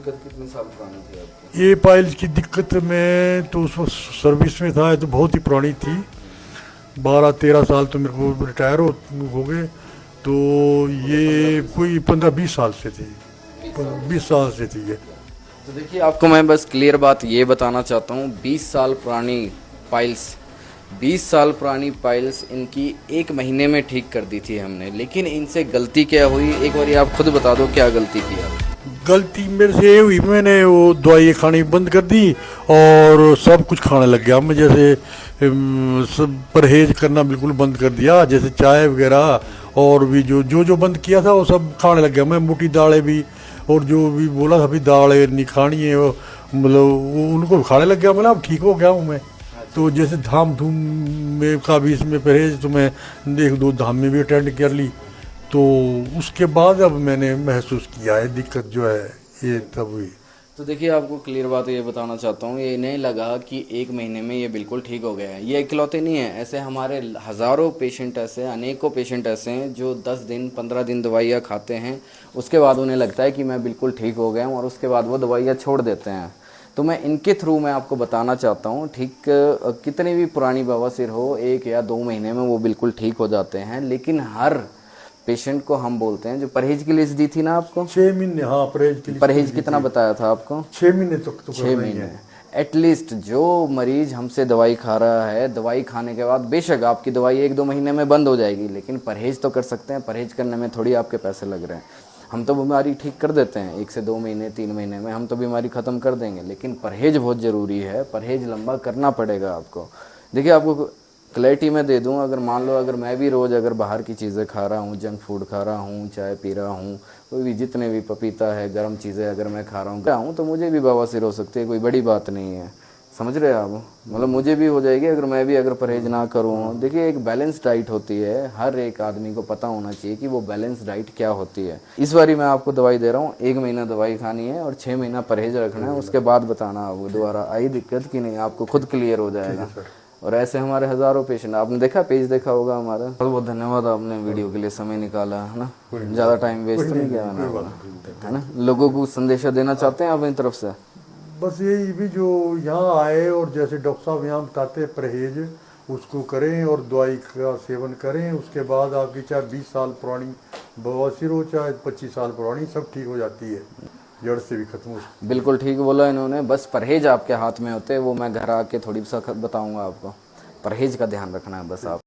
दिक्कत कितने साल पुरानी थी आपकी? ये पाइल्स की दिक्कत में तो उस वक्त सर्विस में था, ये तो बहुत ही पुरानी थी। 12-13 साल तो मेरे को रिटायर हो गए। तो ये कोई 15-20 साल से थी, 20 साल से थी ये। तो देखिए, आपको मैं बस क्लियर बात ये बताना चाहता हूँ, 20 साल पुरानी पाइल्स, 20 साल पुरानी पाइल्स इनकी एक महीने में ठीक कर दी थी हमने। लेकिन इनसे गलती क्या हुई, एक बार आप खुद बता दो क्या गलती की आप? गलती मेरे से ये हुई, मैंने वो दवाई खानी बंद कर दी और सब कुछ खाने लग गया मैं। जैसे सब परहेज करना बिल्कुल बंद कर दिया, जैसे चाय वगैरह, और भी जो जो जो बंद किया था वो सब खाने लग गया मैं। मोटी दालें भी, और जो भी बोला था भी दालें नहीं खानी है, वो मतलब उनको खाने लग गया। मतलब अब ठीक हो गया हूँ मैं। तो जैसे धाम धूम में का भी इसमें परहेज, तो मैं 1-2 धाम में भी अटेंड कर ली। तो उसके बाद अब मैंने महसूस किया है दिक्कत जो है ये तब हुई। तो देखिए, आपको क्लियर बात ये बताना चाहता हूँ, ये नहीं लगा कि एक महीने में ये बिल्कुल ठीक हो गया है। ये इकलौते नहीं है, ऐसे हमारे हज़ारों पेशेंट ऐसे, अनेकों पेशेंट ऐसे हैं जो 10 दिन 15 दिन दवाइयाँ खाते हैं, उसके बाद उन्हें लगता है कि मैं बिल्कुल ठीक हो गया हूँ, और उसके बाद वो दवाइयाँ छोड़ देते हैं। तो मैं इनके थ्रू मैं आपको बताना चाहता हूँ, ठीक कितनी भी पुरानी बवासीर हो, 1 या 2 महीने में वो बिल्कुल ठीक हो जाते हैं। लेकिन हर पेशेंट को हम बोलते हैं, जो परहेज की लिस्ट दी थी ना आपको, 6 महीने, हाँ परहेज के लिए। परहेज कितना बताया था आपको? 6 महीने तक तो 6 करना ही महीने है। एटलीस्ट। जो मरीज हमसे दवाई खा रहा है, दवाई खाने के बाद बेशक आपकी दवाई 1-2 महीने में बंद हो जाएगी, लेकिन परहेज तो कर सकते हैं। परहेज करने में थोड़ी आपके पैसे लग रहे हैं। हम तो बीमारी ठीक कर देते हैं 1 से 2 महीने 3 महीने में, हम तो बीमारी ख़त्म कर देंगे। लेकिन परहेज बहुत ज़रूरी है, परहेज लंबा करना पड़ेगा आपको। देखिए, आपको क्लैरिटी मैं दे दूं, अगर मान लो अगर मैं भी रोज़ अगर बाहर की चीज़ें खा रहा हूँ, जंक फूड खा रहा हूँ, चाय पी रहा हूँ, कोई भी जितने भी पपीता है, गर्म चीज़ें अगर मैं खा रहा हूँ तो मुझे भी बवासीर हो सकती है, कोई बड़ी बात नहीं है। समझ रहे हैं आप? मतलब मुझे भी हो जाएगी अगर मैं भी अगर परहेज ना करूँ। देखिए, एक बैलेंस डाइट होती है, हर एक आदमी को पता होना चाहिए कि वो बैलेंस डाइट क्या होती है। इस बारी मैं आपको दवाई दे रहा हूँ, 1 महीना दवाई खानी है और 6 महीना परहेज रखना है। उसके बाद बताना आपको दोबारा आई दिक्कत कि नहीं, आपको खुद क्लियर हो जाएगा। और ऐसे हमारे हज़ारों पेशेंट, आपने देखा, पेज देखा होगा हमारा। बहुत बहुत धन्यवाद, आपने वीडियो के लिए समय निकाला, है ना। ज़्यादा टाइम वेस्ट नहीं किया मैंने, है ना। लोगों को संदेशा देना चाहते हैं अपनी तरफ से? बस यही भी, जो यहाँ आए और जैसे डॉक्टर साहब यहाँ बताते हैं परहेज उसको करें और दवाई का सेवन करें। उसके बाद आपकी चाहे 20 साल पुरानी बवासीर हो, चाहे 25 साल पुरानी, सब ठीक हो जाती है, जड़ से भी खत्म हो सकती है। बिल्कुल ठीक बोला इन्होंने। बस परहेज आपके हाथ में होते हैं, वो मैं घर आके थोड़ी सा बताऊंगा आपको। परहेज का ध्यान रखना है बस आप।